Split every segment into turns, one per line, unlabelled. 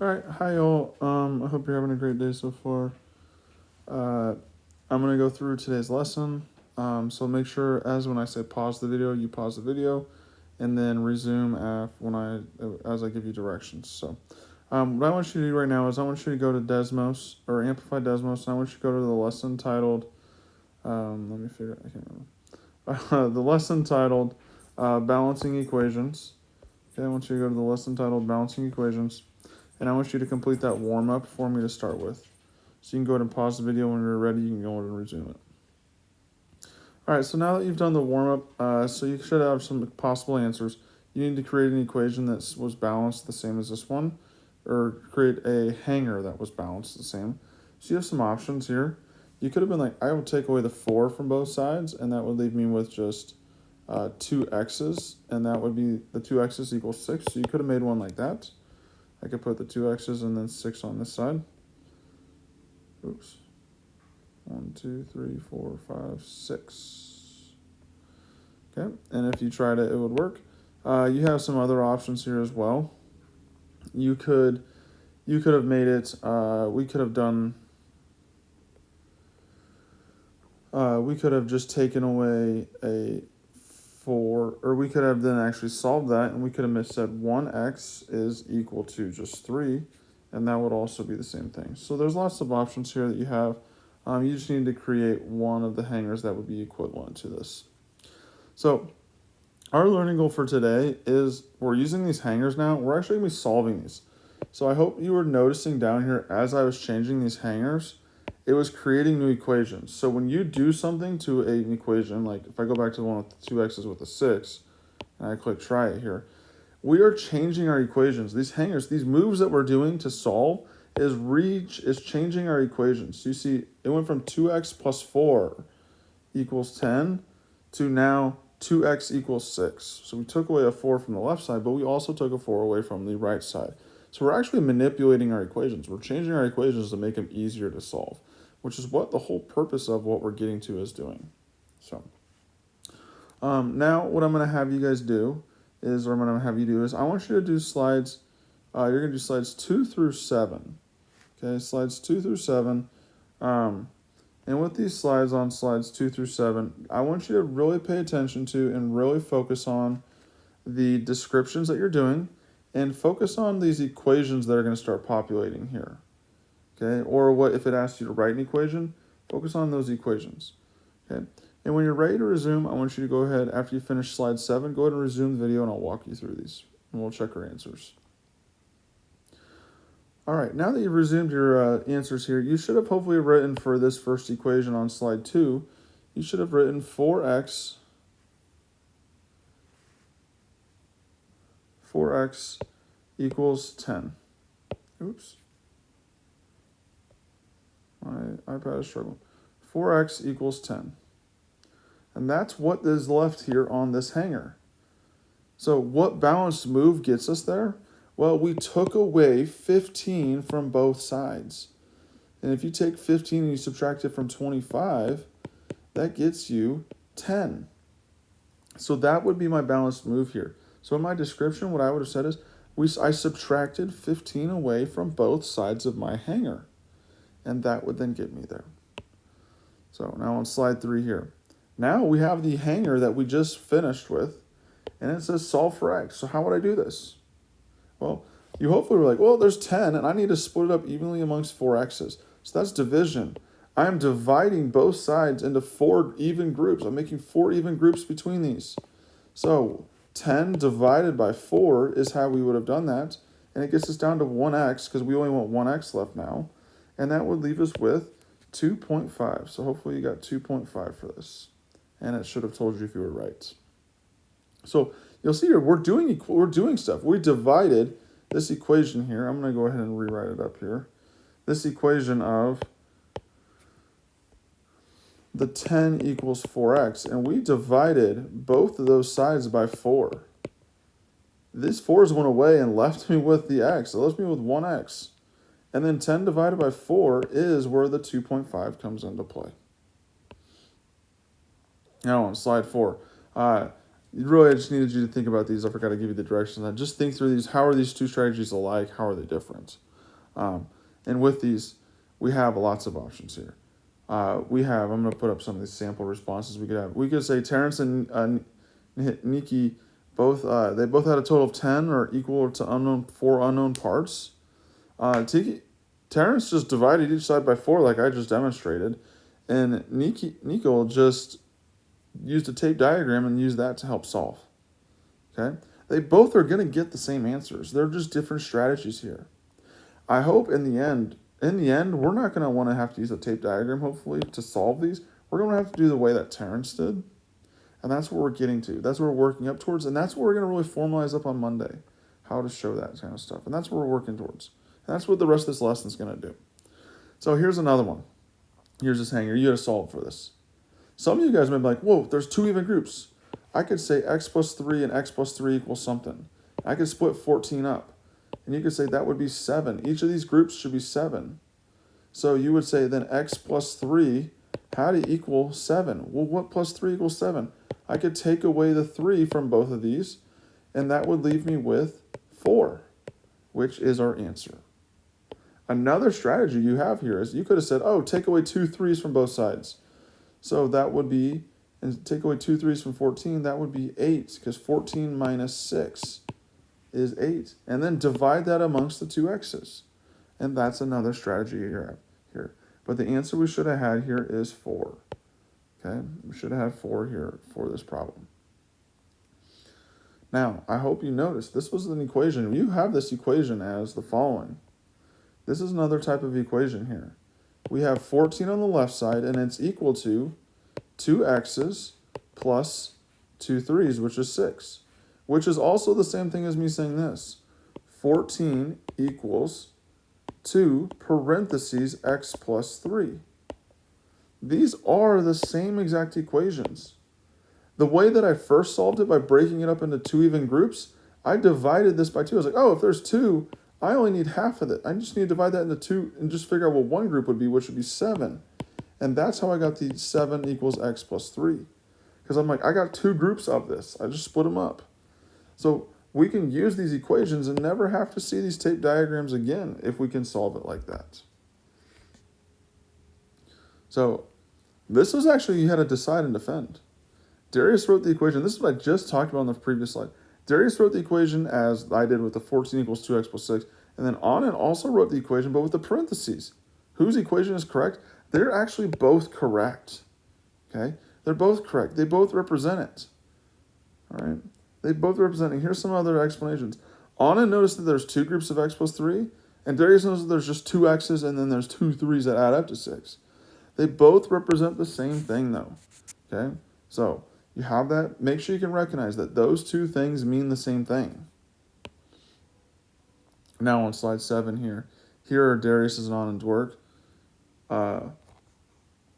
All right, hi all. I hope you're having a great day so far. Uh, I'm gonna go through today's lesson. So make sure, as when I say pause the video, you pause the video, and then resume as I give you directions. So, what I want you to do right now is I want you to go to Desmos or Amplify Desmos, and I want you to go to the lesson titled. Let me figure. I can't remember. The lesson titled Balancing Equations. Okay, I want you to go to the lesson titled Balancing Equations. And I want you to complete that warm-up for me to start with. So you can go ahead and pause the video when you're ready. You can go ahead and resume it. All right, so now that you've done the warm-up, so you should have some possible answers. You need to create an equation that was balanced the same as this one, or create a hanger that was balanced the same. So you have some options here. You could have been like, I would take away the 4 from both sides, and that would leave me with just 2 x's, and that would be the 2 x's equals 6. So you could have made one like that. I could put the 2 x's and then 6 on this side. Oops. 1, 2, 3, 4, 5, 6. Okay, and if you tried it, it would work. You have some other options here as well. You could have made it. We could have done. We could have just taken away a 4, or we could have then actually solved that, and we could have said 1x is equal to just 3, and that would also be the same thing. So there's lots of options here that you have. You just need to create one of the hangers that would be equivalent to this. So our learning goal for today is we're using these hangers now. We're actually going to be solving these. So I hope you were noticing down here as I was changing these hangers, it was creating new equations. So when you do something to an equation, like if I go back to the one with the 2 x's with a 6, and I click try it here, we are changing our equations. These hangers, these moves that we're doing to solve is changing our equations. So you see, it went from 2x plus 4 equals 10 to now 2x equals 6. So we took away a 4 from the left side, but we also took a 4 away from the right side. So we're actually manipulating our equations. We're changing our equations to make them easier to solve, which is what the whole purpose of what we're getting to is doing. So now what I'm going to have you guys do is, I want you to do slides, you're going to do slides 2 through 7. Okay, slides 2 through 7. And with these slides on slides 2 through 7, I want you to really pay attention to and really focus on the descriptions that you're doing, and focus on these equations that are going to start populating here. Okay, or what if it asks you to write an equation, focus on those equations. Okay, and when you're ready to resume, I want you to go ahead, after you finish slide 7, go ahead and resume the video and I'll walk you through these and we'll check our answers. All right, now that you've resumed your answers here, you should have hopefully written for this first equation on slide 2, you should have written 4x equals 10. Oops. My iPad is struggling. 4x equals 10. And that's what is left here on this hanger. So what balanced move gets us there? Well, we took away 15 from both sides. And if you take 15 and you subtract it from 25, that gets you 10. So that would be my balanced move here. So in my description, what I would have said is, I subtracted 15 away from both sides of my hanger. And that would then get me there. So now on slide 3 here. Now we have the hanger that we just finished with, and it says solve for x. So how would I do this? Well, you hopefully were like, well, there's 10, and I need to split it up evenly amongst 4 x's. So that's division. I am dividing both sides into 4 even groups. I'm making 4 even groups between these. So 10 divided by 4 is how we would have done that, and it gets us down to 1x, because we only want 1x left now, and that would leave us with 2.5. So hopefully you got 2.5 for this. And it should have told you if you were right. So you'll see here, we're doing stuff. We divided this equation here. I'm going to go ahead and rewrite it up here. This equation of the 10 equals 4x. And we divided both of those sides by 4. These 4's went away and left me with the x. It left me with 1x. And then 10 divided by 4 is where the 2.5 comes into play. Now on slide 4, really I just needed you to think about these. I forgot to give you the directions. Just think through these. How are these two strategies alike? How are they different? And with these, we have lots of options here. I'm going to put up some of these sample responses we could have. We could say Terrence and Nikki they both had a total of 10 or equal to 4 unknown parts. Terrence just divided each side by 4 like I just demonstrated. And Nico just used a tape diagram and used that to help solve. Okay? They both are going to get the same answers. They're just different strategies here. I hope in the end, we're not going to want to have to use a tape diagram, hopefully, to solve these. We're going to have to do the way that Terrence did. And that's what we're getting to. That's what we're working up towards. And that's what we're going to really formalize up on Monday, how to show that kind of stuff. And that's what we're working towards. And that's what the rest of this lesson is going to do. So here's another one. Here's this hanger. You got to solve for this. Some of you guys might be like, whoa, there's 2 even groups. I could say x plus 3 and x plus 3 equals something. I could split 14 up. And you could say that would be 7. Each of these groups should be 7. So you would say then x plus 3 had to equal 7. Well, what plus 3 equals 7? I could take away the 3 from both of these, and that would leave me with 4, which is our answer. Another strategy you have here is you could have said, oh, take away 2 3s from both sides. So that would be, and take away 2 3s from 14, that would be 8, because 14 minus 6 is 8. And then divide that amongst the 2 x's. And that's another strategy here. But the answer we should have had here is 4. Okay, we should have had 4 here for this problem. Now, I hope you noticed this was an equation. You have this equation as the following. This is another type of equation here. We have 14 on the left side, and it's equal to 2 x's plus 2 3's, which is 6. Which is also the same thing as me saying this. 14 equals 2 parentheses x plus 3. These are the same exact equations. The way that I first solved it by breaking it up into 2 even groups, I divided this by 2. I was like, oh, if there's 2, I only need half of it. I just need to divide that into 2 and just figure out what one group would be, which would be 7. And that's how I got the 7 equals x plus 3. Because I'm like, I got 2 groups of this. I just split them up. So we can use these equations and never have to see these tape diagrams again if we can solve it like that. So this was actually, you had to decide and defend. Darius wrote the equation. This is what I just talked about on the previous slide. Darius wrote the equation as I did with the 14 equals 2x plus 6. And then Anand also wrote the equation, but with the parentheses. Whose equation is correct? They're actually both correct. Okay? They're both correct. They both represent it. All right? They both represent it. Here's some other explanations. Anand noticed that there's 2 groups of x plus 3. And Darius knows that there's just 2 x's and then there's 2 3's that add up to 6. They both represent the same thing, though. Okay? So you have that. Make sure you can recognize that those 2 things mean the same thing. Now on slide 7 here are Darius's and Anand's work.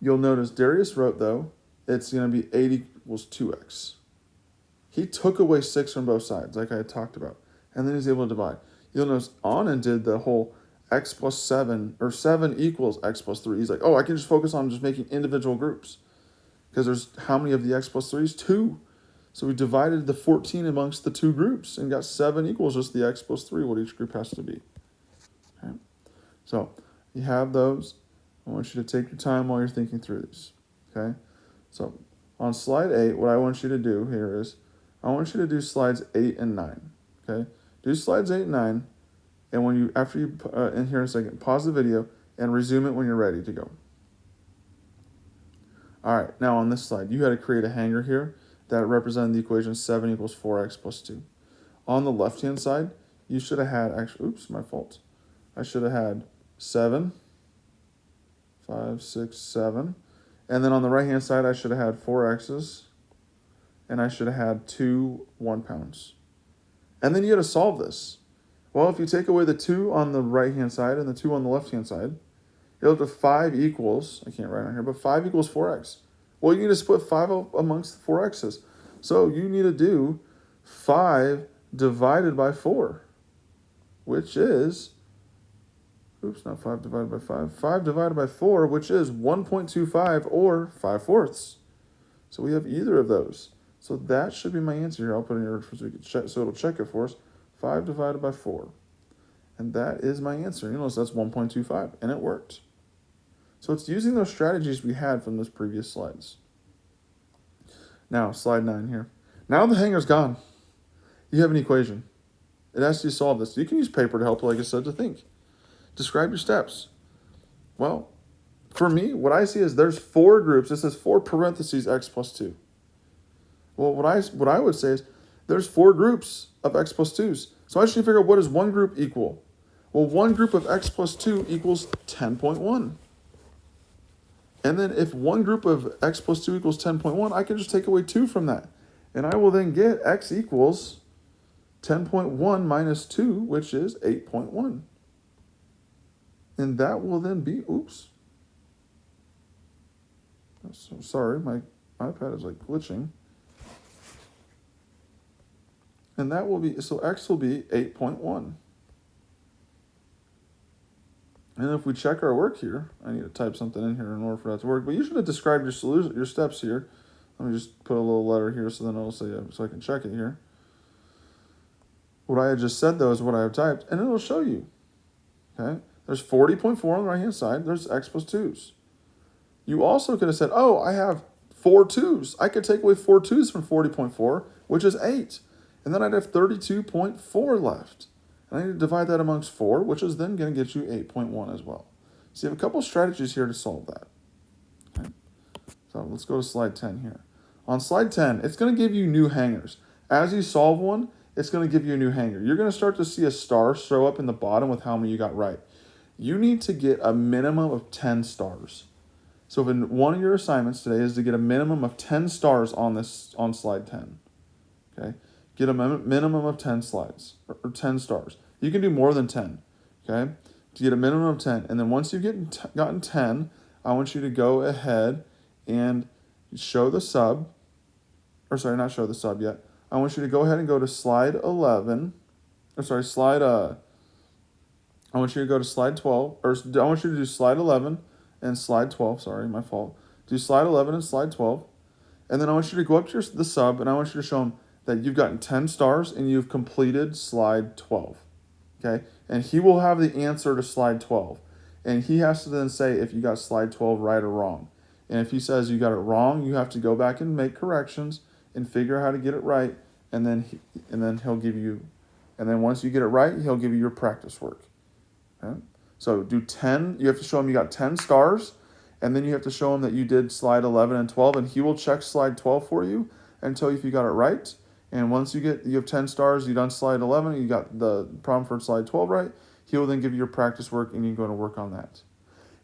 You'll notice Darius wrote, though, it's going to be 8 equals 2x. He took away 6 from both sides, like I had talked about. And then he's able to divide. You'll notice Anand did the whole x plus 7, or 7 equals x plus 3. He's like, oh, I can just focus on just making individual groups. Because there's how many of the x plus 3's? 2. So we divided the 14 amongst the 2 groups and got 7 equals just the x plus 3, what each group has to be. Okay? So you have those. I want you to take your time while you're thinking through these. Okay? So on slide 8, what I want you to do here is, I want you to do slides 8 and 9. Okay? Do slides 8 and 9. And when you, after you, in here in a second, pause the video and resume it when you're ready to go. All right, now on this slide, you had to create a hanger here that represented the equation 7 equals 4x plus 2. On the left-hand side, you should have had, actually, oops, my fault. I should have had 7, 5, 6, 7. And then on the right-hand side, I should have had 4 x's. And I should have had 2 1 pounds. And then you got to solve this. Well, if you take away the 2 on the right-hand side and the 2 on the left-hand side, you'll have to 5 equals, I can't write on here, but 5 equals 4x. Well, you need to split 5 amongst the 4 x's. So you need to do 5 divided by 4, which is, oops, not 5 divided by 5. 5 divided by 4, which is 1.25 or 5/4. So we have either of those. So that should be my answer here. I'll put it in here so we can check, so it'll check it for us. 5 divided by 4. And that is my answer. You know, so that's 1.25, and it worked. So it's using those strategies we had from those previous slides. Now, slide 9 here. Now the hanger's gone. You have an equation. It asks you to solve this. You can use paper to help, like I said, to think. Describe your steps. Well, for me, what I see is there's 4 groups. It says 4 parentheses x plus 2. Well, what I would say is there's 4 groups of x plus 2s. So I just need to figure out what does one group equal. Well, one group of x plus 2 equals 10.1. And then if one group of x plus 2 equals 10.1, I can just take away 2 from that. And I will then get x equals 10.1 minus 2, which is 8.1. And that will then be, oops. So sorry, my iPad is like glitching. And that will be, so x will be 8.1. And if we check our work here, I need to type something in here in order for that to work. But you should have described your solution, your steps here. Let me just put a little letter here so then it'll say, so I can check it here. What I had just said though is what I have typed, and it'll show you. Okay, there's 40.4 on the right hand side. There's x plus 2s. You also could have said, oh, I have 4 2s. I could take away 4 2s from 40.4, which is 8. And then I'd have 32.4 left. And I need to divide that amongst 4, which is then going to get you 8.1 as well. So you have a couple strategies here to solve that. Okay. So let's go to slide 10 here. On slide 10, it's going to give you new hangers. As you solve one, it's going to give you a new hanger. You're going to start to see a star show up in the bottom with how many you got right. You need to get a minimum of 10 stars. So if one of your assignments today is to get a minimum of 10 stars on slide 10. Okay? Get a minimum of 10 slides, or 10 stars. You can do more than 10, okay? To get a minimum of 10. And then once you've gotten 10, I want you to go ahead and show the sub, or sorry, not show the sub yet. I want you to go ahead and go to slide 11, or sorry, I want you to go to slide 12, or I want you to do slide 11 and slide 12, sorry, my fault. Do slide 11 and slide 12. And then I want you to go up to the sub, and I want you to show them that you've gotten 10 stars and you've completed slide 12, okay? And he will have the answer to slide 12. And he has to then say if you got slide 12 right or wrong. And if he says you got it wrong, you have to go back and make corrections and figure out how to get it right. And then he'll give you, and then once you get it right, he'll give you your practice work, okay? So do 10, you have to show him you got 10 stars, and then you have to show him that you did slide 11 and 12, and he will check slide 12 for you and tell you if you got it right. And once you have 10 stars, you've done slide 11, and you got the problem for slide 12 right, he will then give you your practice work, and you can go to work on that.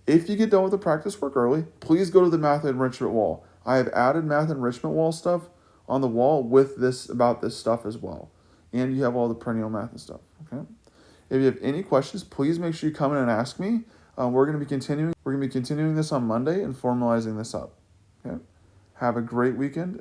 If you get done with the practice work early, please go to the math enrichment wall. I have added math enrichment wall stuff on the wall with this, about this stuff as well. And you have all the perennial math and stuff, okay? If you have any questions, please make sure you come in and ask me. We're going to be continuing this on Monday and formalizing this up, okay? Have a great weekend.